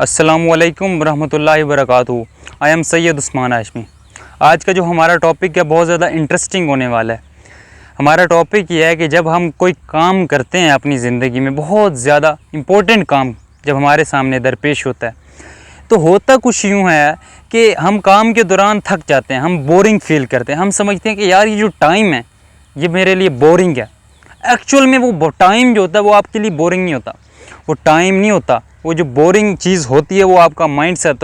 السلام علیکم ورحمۃ اللہ وبرکاتہ۔ آئی ایم سید عثمان ہاشمی۔ آج کا جو ہمارا ٹاپک ہے بہت زیادہ انٹرسٹنگ ہونے والا ہے۔ ہمارا ٹاپک یہ ہے کہ جب ہم کوئی کام کرتے ہیں اپنی زندگی میں، بہت زیادہ امپورٹنٹ کام جب ہمارے سامنے درپیش ہوتا ہے، تو ہوتا کچھ یوں ہے کہ ہم کام کے دوران تھک جاتے ہیں، ہم بورنگ فیل کرتے ہیں، ہم سمجھتے ہیں کہ یار یہ جو ٹائم ہے یہ میرے لیے بورنگ ہے۔ ایکچوئل میں وہ ٹائم جو ہوتا ہے وہ آپ کے لیے بورنگ نہیں ہوتا، وہ ٹائم نہیں ہوتا، وہ جو بورنگ چیز ہوتی ہے وہ آپ کا مائنڈ سیٹ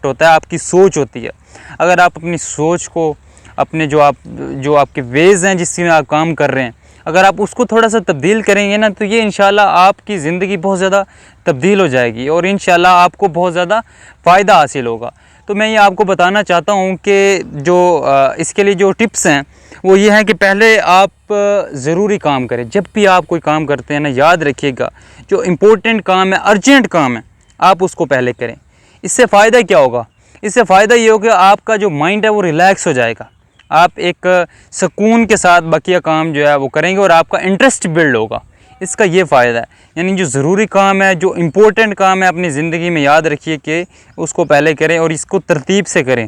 ہوتا ہے، آپ کی سوچ ہوتی ہے۔ اگر آپ اپنی سوچ کو، اپنے جو آپ کے ویز ہیں جس میں آپ کام کر رہے ہیں، اگر آپ اس کو تھوڑا سا تبدیل کریں گے نا، تو یہ انشاءاللہ آپ کی زندگی بہت زیادہ تبدیل ہو جائے گی اور انشاءاللہ آپ کو بہت زیادہ فائدہ حاصل ہوگا۔ تو میں یہ آپ کو بتانا چاہتا ہوں کہ جو اس کے لیے جو ٹپس ہیں وہ یہ ہیں کہ پہلے آپ ضروری کام کریں۔ جب بھی آپ کوئی کام کرتے ہیں نا، یاد رکھیے گا جو امپورٹنٹ کام ہے، ارجنٹ کام ہے، آپ اس کو پہلے کریں۔ اس سے فائدہ کیا ہوگا؟ اس سے فائدہ یہ ہوگا کہ آپ کا جو مائنڈ ہے وہ ریلیکس ہو جائے گا، آپ ایک سکون کے ساتھ بقیہ کام جو ہے وہ کریں گے اور آپ کا انٹرسٹ بلڈ ہوگا۔ اس کا یہ فائدہ ہے، یعنی جو ضروری کام ہے، جو امپورٹنٹ کام ہے اپنی زندگی میں، یاد رکھیے کہ اس کو پہلے کریں اور اس کو ترتیب سے کریں۔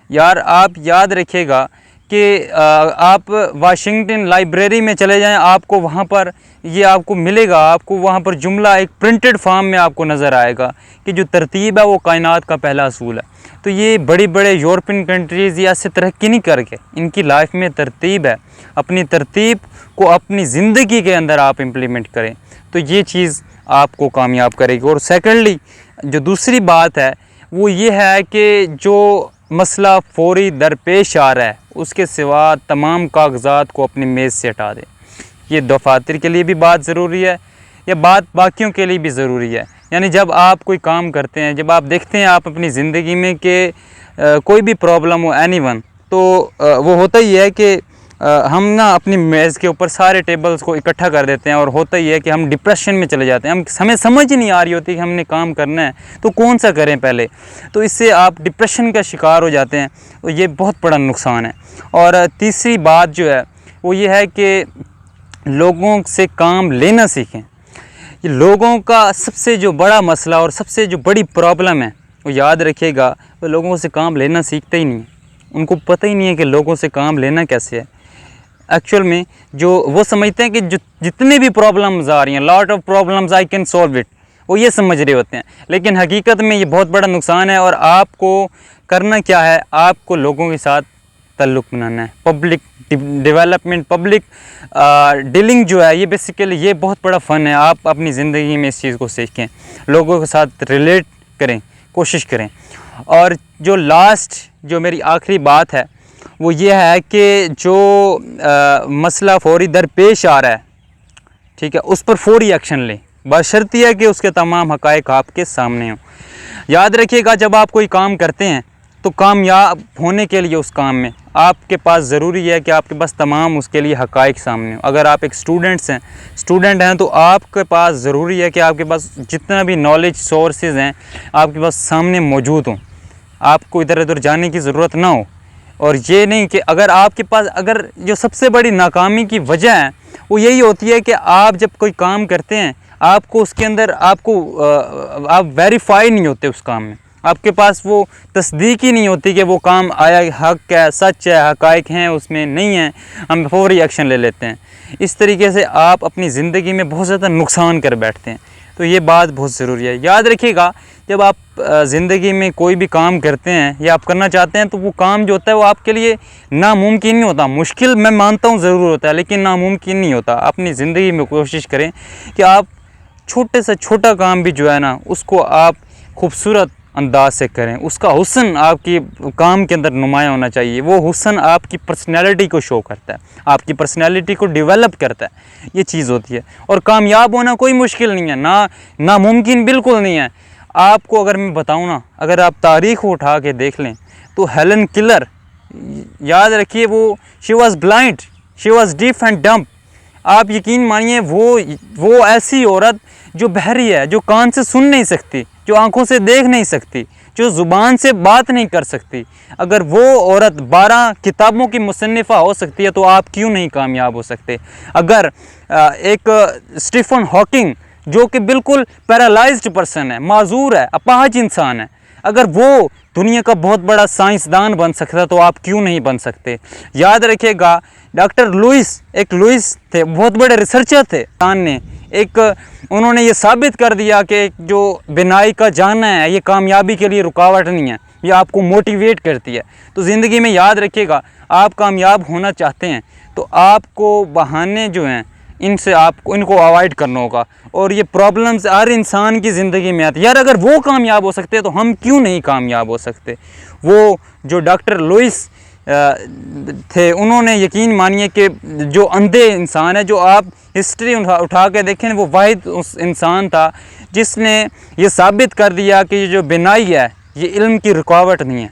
یار آپ یاد رکھیے گا کہ آپ واشنگٹن لائبریری میں چلے جائیں، آپ کو وہاں پر یہ آپ کو ملے گا، آپ کو وہاں پر جملہ ایک پرنٹڈ فارم میں آپ کو نظر آئے گا کہ جو ترتیب ہے وہ کائنات کا پہلا اصول ہے۔ تو یہ بڑے یورپین کنٹریز یہ ایسے ترقی نہیں کر کے، ان کی لائف میں ترتیب ہے، اپنی ترتیب کو اپنی زندگی کے اندر آپ امپلیمنٹ کریں تو یہ چیز آپ کو کامیاب کرے گی۔ اور سیکنڈلی جو دوسری بات ہے وہ یہ ہے کہ جو مسئلہ فوری درپیش آ رہا ہے اس کے سوا تمام کاغذات کو اپنی میز سے ہٹا دیں۔ یہ دفاتر کے لیے بھی بات ضروری ہے، یہ بات باقیوں کے لیے بھی ضروری ہے۔ یعنی جب آپ کوئی کام کرتے ہیں، جب آپ دیکھتے ہیں آپ اپنی زندگی میں کہ کوئی بھی پرابلم ہو اینی ون، تو وہ ہوتا ہی ہے کہ ہم نا اپنی میز کے اوپر سارے ٹیبلز کو اکٹھا کر دیتے ہیں اور ہوتا ہی ہے کہ ہم ڈپریشن میں چلے جاتے ہیں، ہمیں سمجھ ہی نہیں آ رہی ہوتی کہ ہم نے کام کرنا ہے تو کون سا کریں پہلے، تو اس سے آپ ڈپریشن کا شکار ہو جاتے ہیں، تو یہ بہت بڑا نقصان ہے۔ اور تیسری بات جو ہے وہ یہ ہے کہ لوگوں سے کام لینا سیکھیں۔ یہ لوگوں کا سب سے جو بڑا مسئلہ اور سب سے جو بڑی پرابلم ہے وہ یاد رکھیے گا، وہ لوگوں سے کام لینا سیکھتے ہی نہیں ہیں، ان کو پتہ ہی نہیں ہے کہ لوگوں سے کام لینا کیسے ہے۔ ایکچوئل میں جو وہ سمجھتے ہیں کہ جتنے بھی پرابلمز آ رہی ہیں، lot of problems I can solve it, وہ یہ سمجھ رہے ہوتے ہیں، لیکن حقیقت میں یہ بہت بڑا نقصان ہے۔ اور آپ کو کرنا کیا ہے، آپ کو لوگوں کے ساتھ تعلق بنانا ہے۔ پبلک ڈیولپمنٹ، پبلک ڈیلنگ جو ہے یہ بیسیکلی یہ بہت بڑا فن ہے۔ آپ اپنی زندگی میں اس چیز کو سیکھیں، لوگوں کے ساتھ ریلیٹ کریں، کوشش کریں۔ اور جو لاسٹ جو میری آخری بات ہے وہ یہ ہے کہ جو مسئلہ فوری درپیش آ رہا ہے، ٹھیک ہے، اس پر فوری ایکشن لیں، بشرطیہ ہے کہ اس کے تمام حقائق آپ کے سامنے ہوں۔ یاد رکھیے گا جب آپ کوئی کام کرتے ہیں تو کامیاب ہونے کے لیے اس کام میں آپ کے پاس ضروری ہے کہ آپ کے پاس تمام اس کے لیے حقائق سامنے ہوں۔ اگر آپ ایک اسٹوڈنٹ ہیں تو آپ کے پاس ضروری ہے کہ آپ کے پاس جتنا بھی نالج سورسز ہیں آپ کے پاس سامنے موجود ہوں، آپ کو ادھر ادھر جانے کی ضرورت نہ ہو۔ اور یہ نہیں کہ اگر آپ کے پاس، اگر جو سب سے بڑی ناکامی کی وجہ ہے وہ یہی ہوتی ہے کہ آپ جب کوئی کام کرتے ہیں آپ کو اس کے اندر آپ ویریفائی نہیں ہوتے اس کام میں، آپ کے پاس وہ تصدیق ہی نہیں ہوتی کہ وہ کام آیا حق ہے، سچ ہے، حقائق ہیں اس میں نہیں ہیں، ہم فوری ایکشن لے لیتے ہیں۔ اس طریقے سے آپ اپنی زندگی میں بہت زیادہ نقصان کر بیٹھتے ہیں، تو یہ بات بہت ضروری ہے۔ یاد رکھیے گا جب آپ زندگی میں کوئی بھی کام کرتے ہیں یا آپ کرنا چاہتے ہیں تو وہ کام جو ہوتا ہے وہ آپ کے لیے ناممکن نہیں ہوتا، مشکل میں مانتا ہوں ضرور ہوتا ہے لیکن ناممکن نہیں ہوتا۔ اپنی زندگی میں کوشش کریں کہ آپ چھوٹے سے چھوٹا کام بھی جو ہے نا اس کو آپ خوبصورت انداز سے کریں، اس کا حسن آپ کی کام کے اندر نمایاں ہونا چاہیے، وہ حسن آپ کی پرسنالٹی کو شو کرتا ہے، آپ کی پرسنالٹی کو ڈیولپ کرتا ہے، یہ چیز ہوتی ہے۔ اور کامیاب ہونا کوئی مشکل نہیں ہے، ناممکن بالکل نہیں ہے۔ آپ کو اگر میں بتاؤں نا، اگر آپ تاریخ کو اٹھا کے دیکھ لیں تو ہیلن کیلر، یاد رکھیے she was blind, she was deaf and dumb. آپ یقین مانیے وہ ایسی عورت جو بہری ہے، جو کان سے سن نہیں سکتی، جو آنکھوں سے دیکھ نہیں سکتی، جو زبان سے بات نہیں کر سکتی، اگر وہ عورت 12 کتابوں کی مصنفہ ہو سکتی ہے تو آپ کیوں نہیں کامیاب ہو سکتے؟ اگر ایک اسٹیفن ہاکنگ جو کہ بالکل پیرالائزڈ پرسن ہے, معذور ہے, اپاہج انسان ہے, اگر وہ دنیا کا بہت بڑا سائنسدان بن سکتا تو آپ کیوں نہیں بن سکتے؟ یاد رکھیے گا, ڈاکٹر لوئس تھے, بہت بڑے ریسرچر تھے. انہوں نے یہ ثابت کر دیا کہ جو بینائی کا جاننا ہے یہ کامیابی کے لیے رکاوٹ نہیں ہے, یہ آپ کو موٹیویٹ کرتی ہے. تو زندگی میں یاد رکھیے گا, آپ کامیاب ہونا چاہتے ہیں تو آپ کو بہانے جو ہیں ان کو اوائڈ کرنا ہوگا. اور یہ پرابلمز ہر انسان کی زندگی میں آتی ہے. یار اگر وہ کامیاب ہو سکتے تو ہم کیوں نہیں کامیاب ہو سکتے؟ وہ جو ڈاکٹر لوئس تھے, انہوں نے یقین مانیے کہ جو اندھے انسان ہے, جو آپ ہسٹری اٹھا کے دیکھیں, وہ واحد اس انسان تھا جس نے یہ ثابت کر دیا کہ یہ جو بینائی ہے یہ علم کی رکاوٹ نہیں ہے.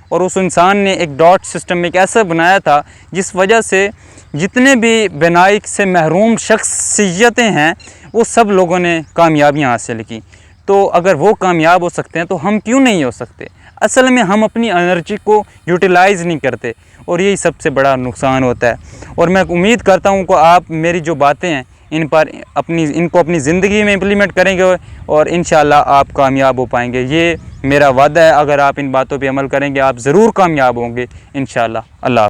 اور اس انسان نے ایک ڈاٹ سسٹم ایک ایسا بنایا تھا جس وجہ سے جتنے بھی بینائی سے محروم شخصیتیں ہیں وہ سب لوگوں نے کامیابیاں حاصل کی. تو اگر وہ کامیاب ہو سکتے ہیں تو ہم کیوں نہیں ہو سکتے؟ اصل میں ہم اپنی انرجی کو یوٹیلائز نہیں کرتے, اور یہی سب سے بڑا نقصان ہوتا ہے. اور میں امید کرتا ہوں کہ آپ میری جو باتیں ہیں ان کو اپنی زندگی میں امپلیمنٹ کریں گے اور انشاءاللہ آپ کامیاب ہو پائیں گے. یہ میرا وعدہ ہے, اگر آپ ان باتوں پہ عمل کریں گے آپ ضرور کامیاب ہوں گے انشاءاللہ. اللہ حافظ.